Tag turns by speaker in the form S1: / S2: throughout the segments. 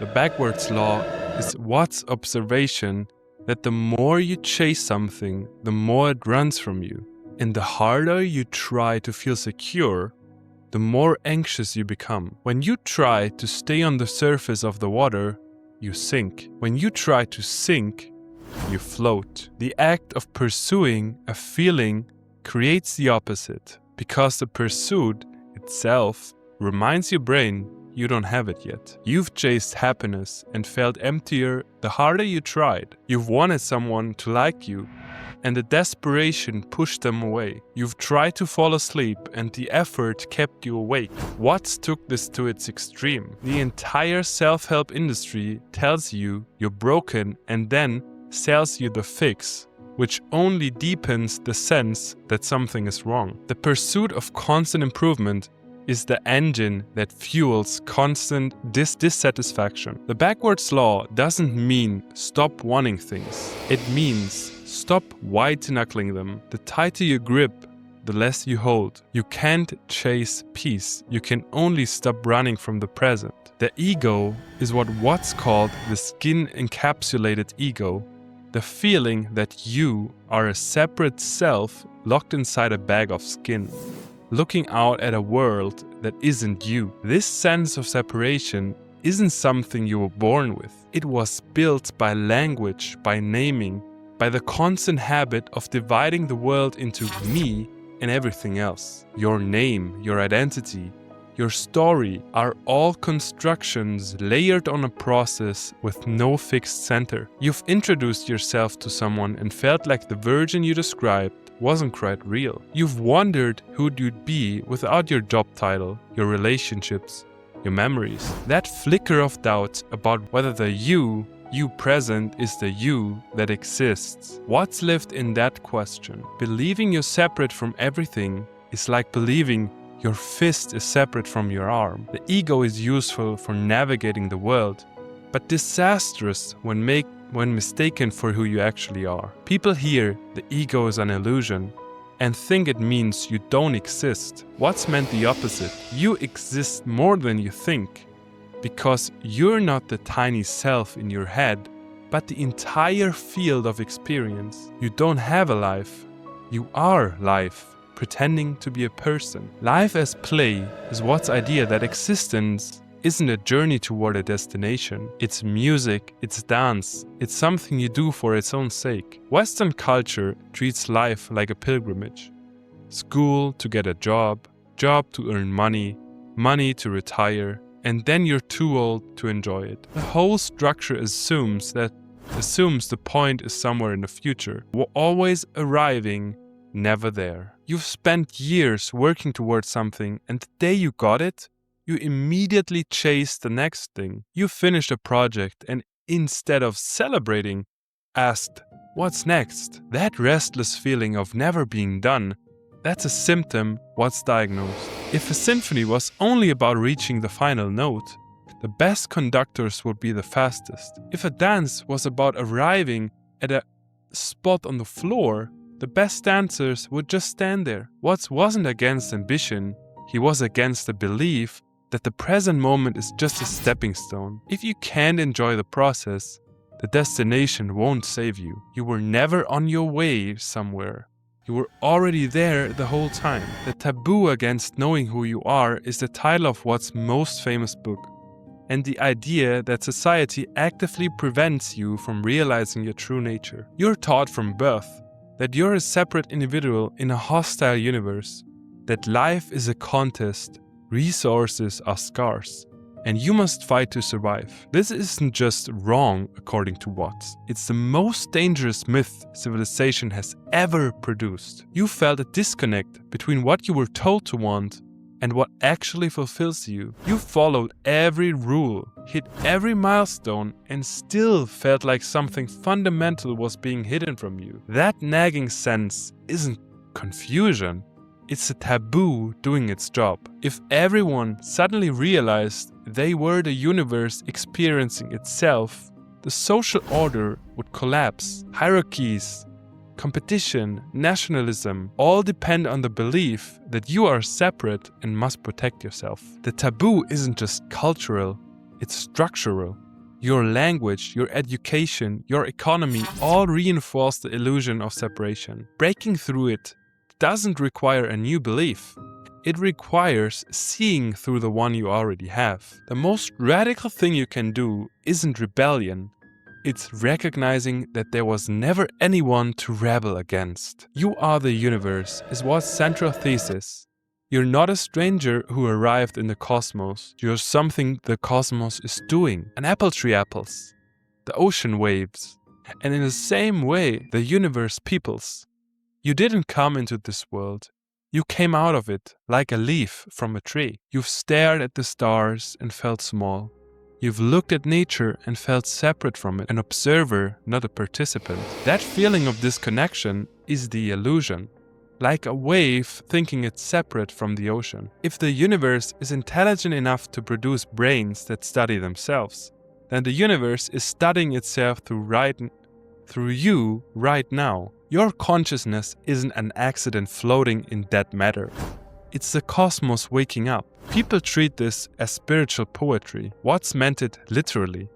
S1: The backwards law is Watt's observation that the more you chase something, the more it runs from you. And the harder you try to feel secure, the more anxious you become. When you try to stay on the surface of the water, you sink. When you try to sink, you float. The act of pursuing a feeling creates the opposite, because the pursuit itself reminds your brain you don't have it yet. You've chased happiness and felt emptier the harder you tried. You've wanted someone to like you, and the desperation pushed them away. You've tried to fall asleep and the effort kept you awake. Watts took this to its extreme. The entire self-help industry tells you you're broken and then sells you the fix, which only deepens the sense that something is wrong. The pursuit of constant improvement is the engine that fuels constant dissatisfaction. The backwards law doesn't mean stop wanting things. It means stop white-knuckling them. The tighter you grip, the less you hold. You can't chase peace. You can only stop running from the present. The ego is what Watts called the skin-encapsulated ego, the feeling that you are a separate self locked inside a bag of skin, looking out at a world that isn't you. This sense of separation isn't something you were born with. It was built by language, by naming, by the constant habit of dividing the world into me and everything else. Your name, your identity, your story are all constructions layered on a process with no fixed center. You've introduced yourself to someone and felt like the version you described wasn't quite real. You've wondered who you'd be without your job title, your relationships, your memories. That flicker of doubt about whether the you present is the you that exists. What's lived in that question? Believing you're separate from everything is like believing your fist is separate from your arm. The ego is useful for navigating the world, but disastrous when mistaken for who you actually are. People hear the ego is an illusion and think it means you don't exist. What's meant the opposite? You exist more than you think, because you're not the tiny self in your head, but the entire field of experience. You don't have a life. You are life, pretending to be a person. Life as play is Watt's idea that existence isn't a journey toward a destination. It's music, it's dance, it's something you do for its own sake. Western culture treats life like a pilgrimage. School to get a job, job to earn money, money to retire, and then you're too old to enjoy it. The whole structure assumes the point is somewhere in the future. We're always arriving, never there. You've spent years working towards something, and the day you got it, you immediately chase the next thing. You finished a project and instead of celebrating, asked, what's next? That restless feeling of never being done, that's a symptom Watts diagnosed. If a symphony was only about reaching the final note, the best conductors would be the fastest. If a dance was about arriving at a spot on the floor, the best dancers would just stand there. Watts wasn't against ambition, he was against the belief that the present moment is just a stepping stone. If you can't enjoy the process, the destination won't save you. You were never on your way somewhere. You were already there the whole time. The taboo against knowing who you are is the title of Watts' most famous book, and the idea that society actively prevents you from realizing your true nature. You're taught from birth that you're a separate individual in a hostile universe, that life is a contest, resources are scarce, and you must fight to survive. This isn't just wrong, according to Watts. It's the most dangerous myth civilization has ever produced. You felt a disconnect between what you were told to want and what actually fulfills you. You followed every rule, hit every milestone, and still felt like something fundamental was being hidden from you. That nagging sense isn't confusion. It's a taboo doing its job. If everyone suddenly realized they were the universe experiencing itself, the social order would collapse. Hierarchies, competition, nationalism all depend on the belief that you are separate and must protect yourself. The taboo isn't just cultural, it's structural. Your language, your education, your economy all reinforce the illusion of separation. Breaking through it doesn't require a new belief. It requires seeing through the one you already have. The most radical thing you can do isn't rebellion. It's recognizing that there was never anyone to rebel against. You are the universe is Watt's central thesis. You're not a stranger who arrived in the cosmos. You're something the cosmos is doing. An apple tree apples, the ocean waves, and in the same way the universe peoples. You didn't come into this world. You came out of it like a leaf from a tree. You've stared at the stars and felt small. You've looked at nature and felt separate from it, an observer, not a participant. That feeling of disconnection is the illusion. Like a wave thinking it's separate from the ocean. If the universe is intelligent enough to produce brains that study themselves, then the universe is studying itself through you right now. Your consciousness isn't an accident floating in dead matter. It's the cosmos waking up. People treat this as spiritual poetry. Watts meant it literally.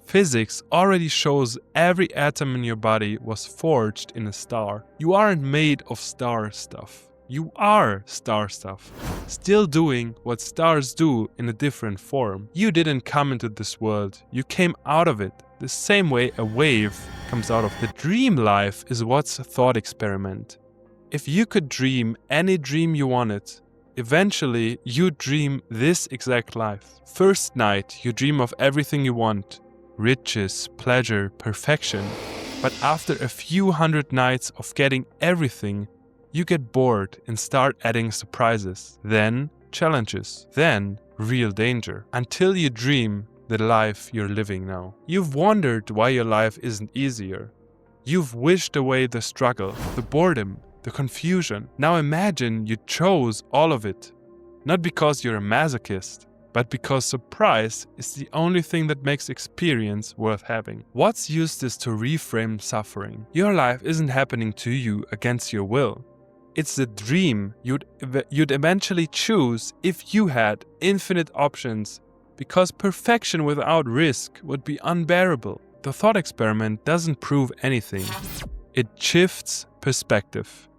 S1: Physics already shows every atom in your body was forged in a star. You aren't made of star stuff. You are star stuff, still doing what stars do in a different form. You didn't come into this world, you came out of it. The same way a wave comes out of the dream life is Watt's thought experiment. If you could dream any dream you wanted, eventually you dream this exact life. First night you dream of everything you want. Riches, pleasure, perfection. But after a few hundred nights of getting everything, you get bored and start adding surprises. Then challenges. Then real danger. Until you dream the life you're living now. You've wondered why your life isn't easier. You've wished away the struggle, the boredom, the confusion. Now imagine you chose all of it. Not because you're a masochist, but because surprise is the only thing that makes experience worth having. Watts used this to reframe suffering. Your life isn't happening to you against your will. It's the dream you'd eventually choose if you had infinite options, because perfection without risk would be unbearable. The thought experiment doesn't prove anything. It shifts perspective.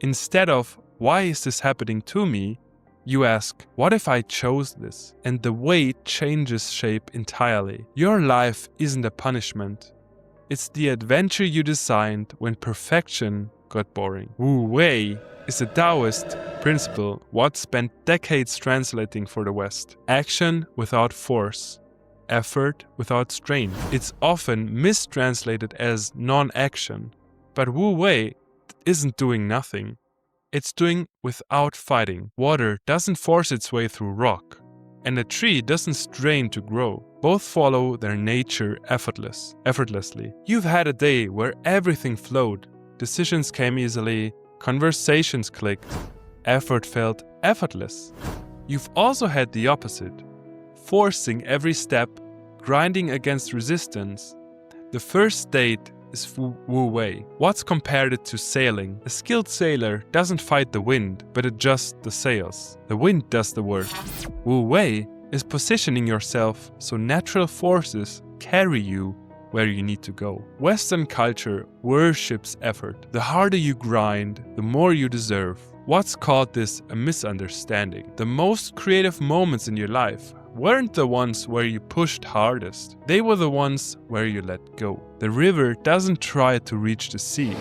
S1: Instead of, why is this happening to me? You ask, what if I chose this? And the weight changes shape entirely. Your life isn't a punishment. It's the adventure you designed when perfection got boring. Wu Wei is a Taoist principle Watts spent decades translating for the West. Action without force. Effort without strain. It's often mistranslated as non-action. But Wu Wei isn't doing nothing. It's doing without fighting. Water doesn't force its way through rock, and a tree doesn't strain to grow. Both follow their nature effortlessly. You've had a day where everything flowed. Decisions came easily, conversations clicked, effort felt effortless. You've also had the opposite. Forcing every step, grinding against resistance. The first state is Wu Wei. Watts compared it to sailing. A skilled sailor doesn't fight the wind, but adjusts the sails. The wind does the work. Wu Wei is positioning yourself so natural forces carry you where you need to go. Western culture worships effort. The harder you grind, the more you deserve. Watts called this a misunderstanding. The most creative moments in your life weren't the ones where you pushed hardest. They were the ones where you let go. The river doesn't try to reach the sea.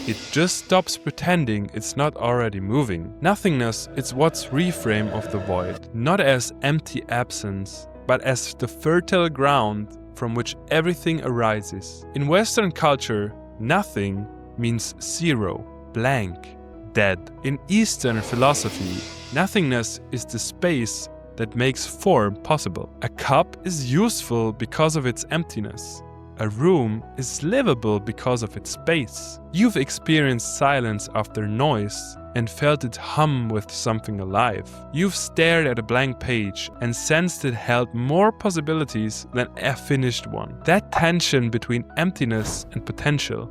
S1: It just stops pretending it's not already moving. Nothingness is Watts' reframe of the void, not as empty absence, but as the fertile ground from which everything arises. In Western culture, nothing means zero, blank, dead. In Eastern philosophy, nothingness is the space that makes form possible. A cup is useful because of its emptiness. A room is livable because of its space. You've experienced silence after noise and felt it hum with something alive. You've stared at a blank page and sensed it held more possibilities than a finished one. That tension between emptiness and potential,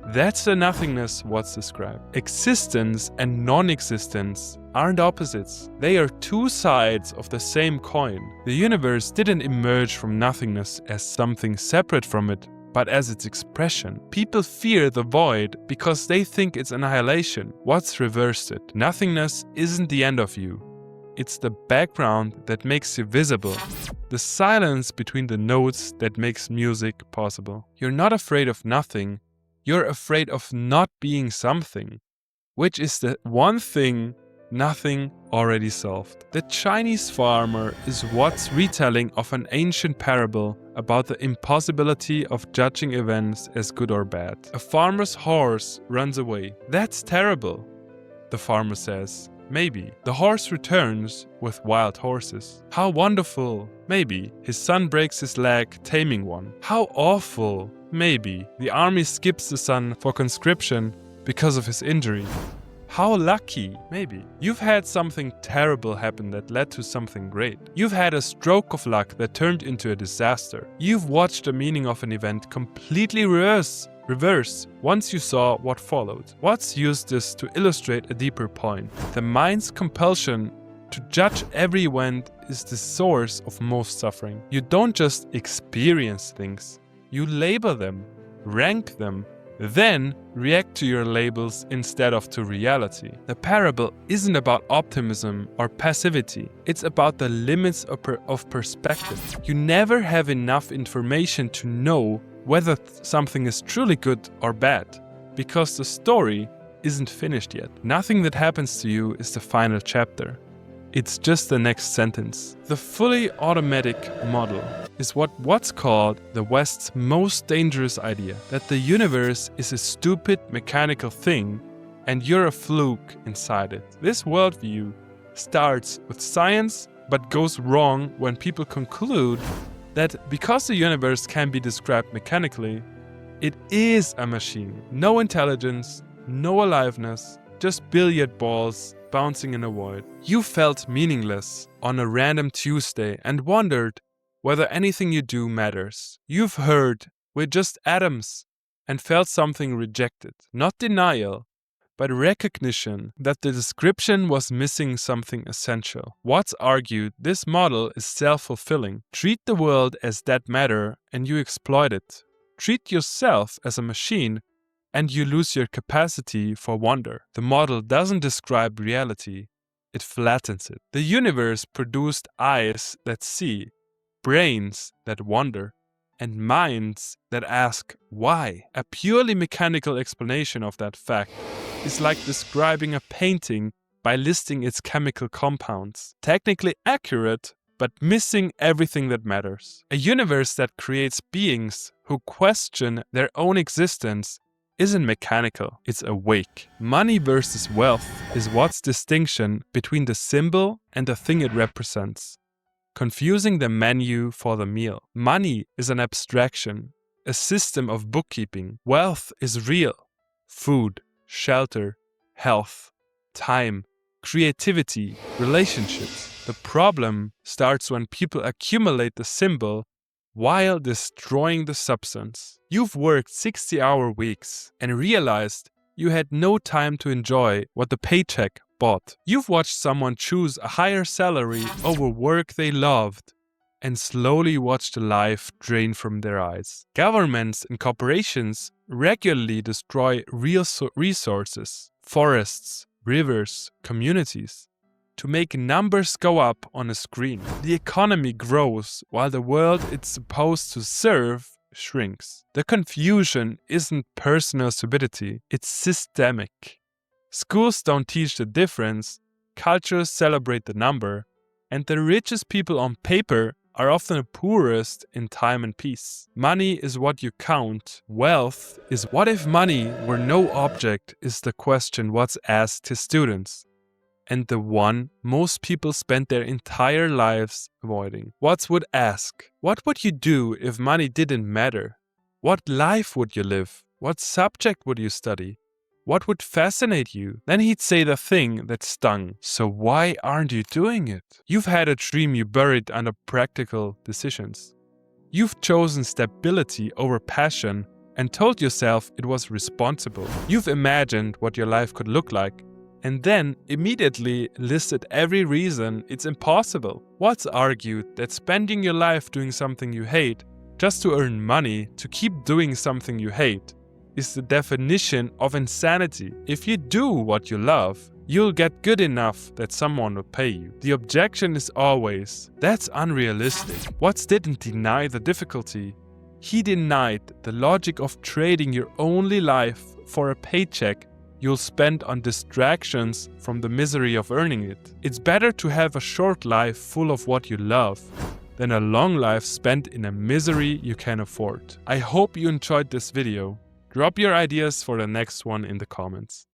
S1: That's the nothingness what's described. Existence and non-existence aren't opposites. They are two sides of the same coin. The universe didn't emerge from nothingness as something separate from it, but as its expression. People fear the void because they think it's annihilation. What's reversed it? Nothingness isn't the end of you. It's the background that makes you visible. The silence between the notes that makes music possible. You're not afraid of nothing. You're afraid of not being something, which is the one thing nothing already solved. The Chinese farmer is what's retelling of an ancient parable about the impossibility of judging events as good or bad. A farmer's horse runs away. That's terrible, the farmer says. Maybe. The horse returns with wild horses. How wonderful. Maybe. His son breaks his leg taming one. How awful. Maybe. The army skips the son for conscription because of his injury. How lucky. Maybe. You've had something terrible happen that led to something great. You've had a stroke of luck that turned into a disaster. You've watched the meaning of an event completely reverse once you saw what followed. Watts used this to illustrate a deeper point. The mind's compulsion to judge every event is the source of most suffering. You don't just experience things, you label them, rank them, then react to your labels instead of to reality. The parable isn't about optimism or passivity. It's about the limits of perspective. You never have enough information to know whether something is truly good or bad, because the story isn't finished yet. Nothing that happens to you is the final chapter. It's just the next sentence. The fully automatic model is what's called the West's most dangerous idea, that the universe is a stupid mechanical thing and you're a fluke inside it. This worldview starts with science but goes wrong when people conclude that because the universe can be described mechanically, it is a machine. No intelligence, no aliveness, just billiard balls bouncing in a void. You felt meaningless on a random Tuesday and wondered whether anything you do matters. You've heard we're just atoms and felt something rejected. Not denial, but recognition that the description was missing something essential. Watts argued this model is self-fulfilling. Treat the world as that matter and you exploit it. Treat yourself as a machine and you lose your capacity for wonder. The model doesn't describe reality, it flattens it. The universe produced eyes that see, brains that wonder, and minds that ask why. A purely mechanical explanation of that fact is like describing a painting by listing its chemical compounds. Technically accurate, but missing everything that matters. A universe that creates beings who question their own existence isn't mechanical, it's awake. Money versus wealth is Watts' distinction between the symbol and the thing it represents, confusing the menu for the meal. Money is an abstraction, a system of bookkeeping. Wealth is real. Food, shelter, health, time, creativity, relationships. The problem starts when people accumulate the symbol while destroying the substance. You've worked 60-hour weeks and realized you had no time to enjoy what the paycheck bought. You've watched someone choose a higher salary over work they loved and slowly watched the life drain from their eyes. Governments and corporations regularly destroy real resources, forests, rivers, communities, to make numbers go up on a screen. The economy grows while the world it's supposed to serve shrinks. The confusion isn't personal stupidity, it's systemic. Schools don't teach the difference, cultures celebrate the number, and the richest people on paper are often the poorest in time and peace. Money is what you count. Wealth is what if money were no object is the question Watts asked his students, and the one most people spend their entire lives avoiding. Watts would ask, what would you do if money didn't matter? What life would you live? What subject would you study? What would fascinate you? Then he'd say the thing that stung. So why aren't you doing it? You've had a dream you buried under practical decisions. You've chosen stability over passion and told yourself it was responsible. You've imagined what your life could look like and then immediately listed every reason it's impossible. Watts argued that spending your life doing something you hate just to earn money to keep doing something you hate is the definition of insanity. If you do what you love, you'll get good enough that someone will pay you. The objection is always, that's unrealistic. Watts didn't deny the difficulty. He denied the logic of trading your only life for a paycheck you'll spend on distractions from the misery of earning it. It's better to have a short life full of what you love than a long life spent in a misery you can afford. I hope you enjoyed this video. Drop your ideas for the next one in the comments.